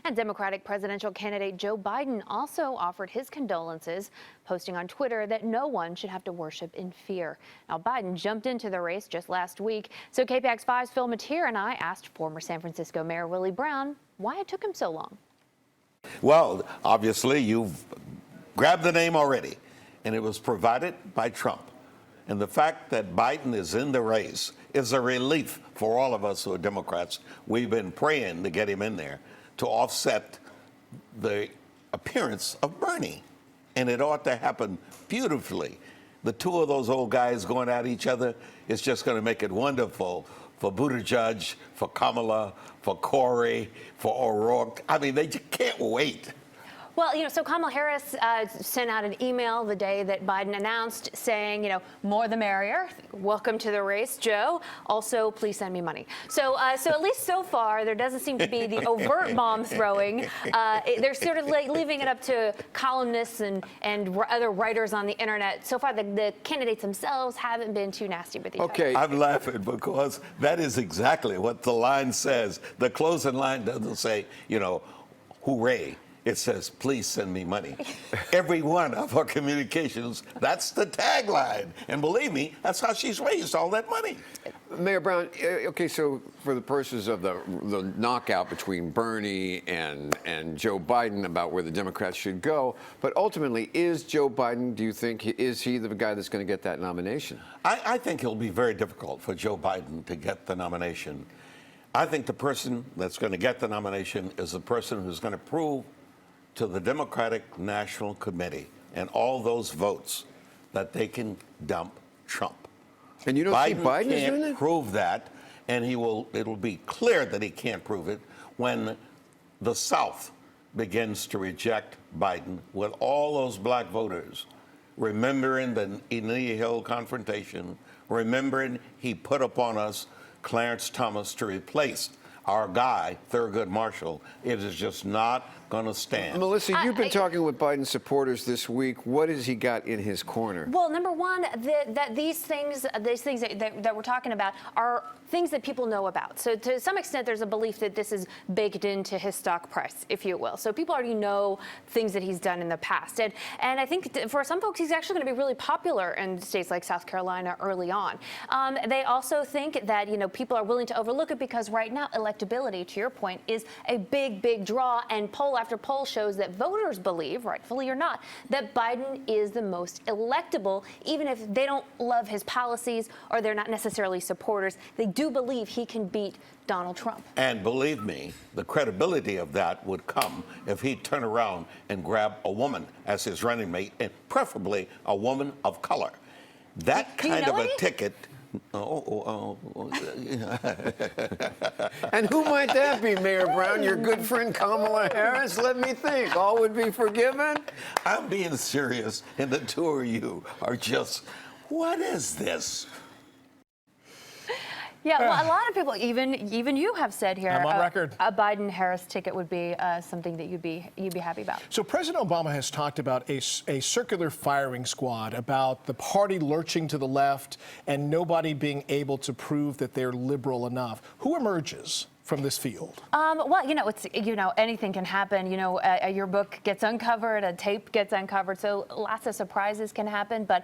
And Democratic presidential candidate Joe Biden also offered his condolences, posting on Twitter that no one should have to worship in fear. Now, Biden jumped into the race just last week, so KPAX 5's Phil Matier and I asked former San Francisco Mayor Willie Brown why it took him so long. Well, obviously, you've grabbed the name already, and it was provided by Trump. And the fact that Biden is in the race is a relief for all of us who are Democrats. We've been praying to get him in there to offset the appearance of Bernie. And it ought to happen beautifully. The two of those old guys going at each other is just going to make it wonderful for Buttigieg, for Kamala, for Corey, for O'Rourke. I mean, they just can't wait. Well, so Kamala Harris sent out an email the day that Biden announced saying, more the merrier. Welcome to the race, Joe. Also, please send me money. So at least so far, there doesn't seem to be the overt bomb throwing. They're sort of like leaving it up to columnists and other writers on the internet. So far, the candidates themselves haven't been too nasty with each other. I'm laughing because that is exactly what the line says. The closing line doesn't say, hooray. It says, please send me money. Every one of our communications, that's the tagline. And believe me, that's how she's raised all that money. Mayor Brown, okay, so for the purposes of the knockout between Bernie and Joe Biden about where the Democrats should go, but ultimately, is Joe Biden, do you think, is he the guy that's going to get that nomination? I think it'll be very difficult for Joe Biden to get the nomination. I think the person that's going to get the nomination is the person who's going to prove to the Democratic National Committee and all those votes that they can dump Trump. And you don't see Biden is doing that? Can't prove that, and it'll be clear that he can't prove it when the South begins to reject Biden with all those black voters, remembering the Indian Hill confrontation, remembering he put upon us Clarence Thomas to replace our guy, Thurgood Marshall. It is just not going to stand. Melissa, you've been talking with Biden supporters this week. What has he got in his corner? Well, number one, these things that we're talking about are things that people know about. So to some extent, there's a belief that this is baked into his stock price, if you will. So people already know things that he's done in the past. And I think for some folks, he's actually going to be really popular in states like South Carolina early on. They also think that, people are willing to overlook it because right now, electability, to your point, is a big, big draw. And poll after poll shows that voters believe, rightfully or not, that Biden is the most electable, even if they don't love his policies or they're not necessarily supporters. They do believe he can beat Donald Trump. And believe me, the credibility of that would come if he'd turn around and grab a woman as his running mate, and preferably a woman of color. That kind of a ticket. And who might that be, Mayor Brown? Your good friend Kamala Harris? Let me think. All would be forgiven? I'm being serious, and the two of you are just, what is this? Yeah, well, a lot of people, even you have said here, I'm on record. A Biden-Harris ticket would be something that you'd be happy about. So President Obama has talked about a circular firing squad, about the party lurching to the left and nobody being able to prove that they're liberal enough. Who emerges from this field? Well, it's anything can happen. Your book gets uncovered, a tape gets uncovered, so lots of surprises can happen. But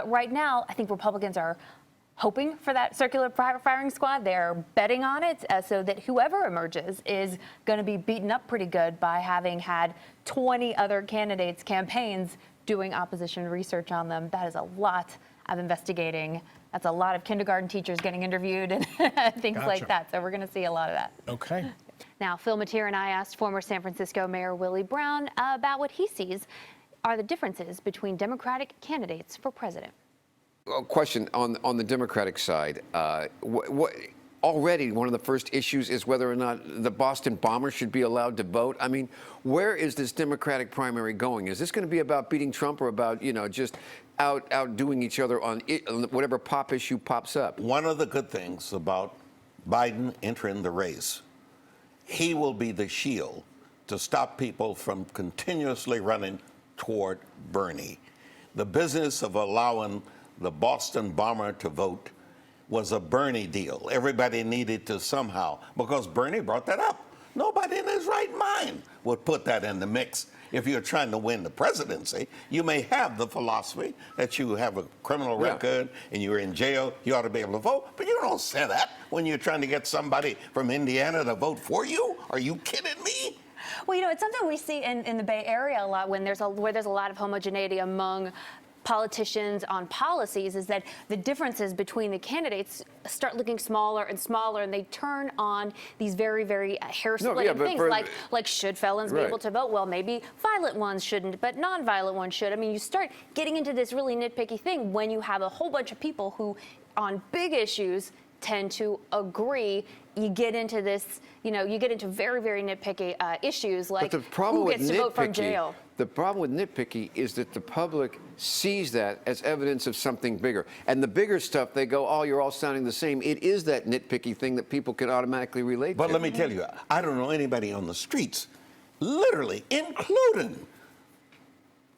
right now, I think Republicans are hoping for that circular firing squad. They're betting on it so that whoever emerges is going to be beaten up pretty good by having had 20 other candidates' campaigns doing opposition research on them. That is a lot of investigating. That's a lot of kindergarten teachers getting interviewed and things like that. So we're going to see a lot of that. Okay. Now, Phil Matier and I asked former San Francisco Mayor Willie Brown about what he sees are the differences between Democratic candidates for president. A question on the Democratic side. Already one of the first issues is whether or not the Boston bombers should be allowed to vote. I mean, where is this Democratic primary going? Is this going to be about beating Trump or about, just outdoing each other on whatever pop issue pops up? One of the good things about Biden entering the race, he will be the shield to stop people from continuously running toward Bernie. The business of allowing the Boston bomber to vote was a Bernie deal. Everybody needed to somehow, because Bernie brought that up. Nobody in his right mind would put that in the mix. If you're trying to win the presidency, you may have the philosophy that you have a criminal record and you're in jail, you ought to be able to vote, but you don't say that when you're trying to get somebody from Indiana to vote for you. Are you kidding me? Well, it's something we see in the Bay Area a lot where there's a lot of homogeneity among politicians on policies, is that the differences between the candidates start looking smaller and smaller, and they turn on these very, very hair-splitting things like should felons be able to vote? Well, maybe violent ones shouldn't, but non-violent ones should. I mean, you start getting into this really nitpicky thing when you have a whole bunch of people who, on big issues, tend to agree. You get into this, you get into very, very nitpicky issues like who gets to vote from jail. The problem with nitpicky is that the public sees that as evidence of something bigger. And the bigger stuff, they go, oh, you're all sounding the same. It is that nitpicky thing that people can automatically relate to. But let me tell you, I don't know anybody on the streets, literally, including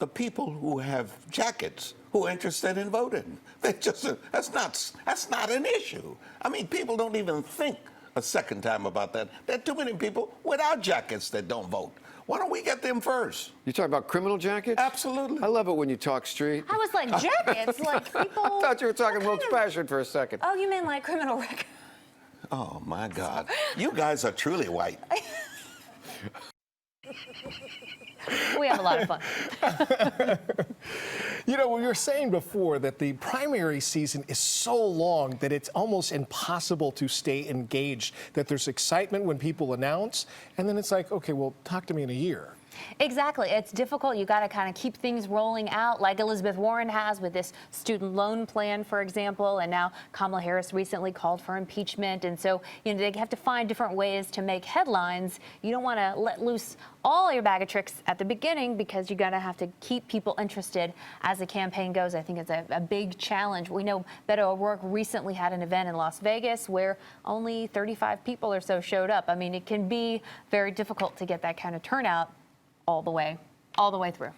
the people who have jackets, who are interested in voting. That's not an issue. I mean, people don't even think a second time about that. There are too many people without jackets that don't vote. Why don't we get them first? You talking about criminal jackets? Absolutely. I love it when you talk street. I was like, jackets? Like people... I thought you were talking Wilkes Bashford for a second. Oh, you mean like criminal record? Oh, my God. You guys are truly white. We have a lot of fun. We were saying before that the primary season is so long that it's almost impossible to stay engaged, that there's excitement when people announce, and then it's like, okay, well, talk to me in a year. Exactly. It's difficult. You got to kind of keep things rolling out like Elizabeth Warren has with this student loan plan, for example, and now Kamala Harris recently called for impeachment. And so, they have to find different ways to make headlines. You don't want to let loose all your bag of tricks at the beginning because you're going to have to keep people interested as the campaign goes. I think it's a big challenge. We know Beto O'Rourke recently had an event in Las Vegas where only 35 people or so showed up. I mean, it can be very difficult to get that kind of turnout all the way through.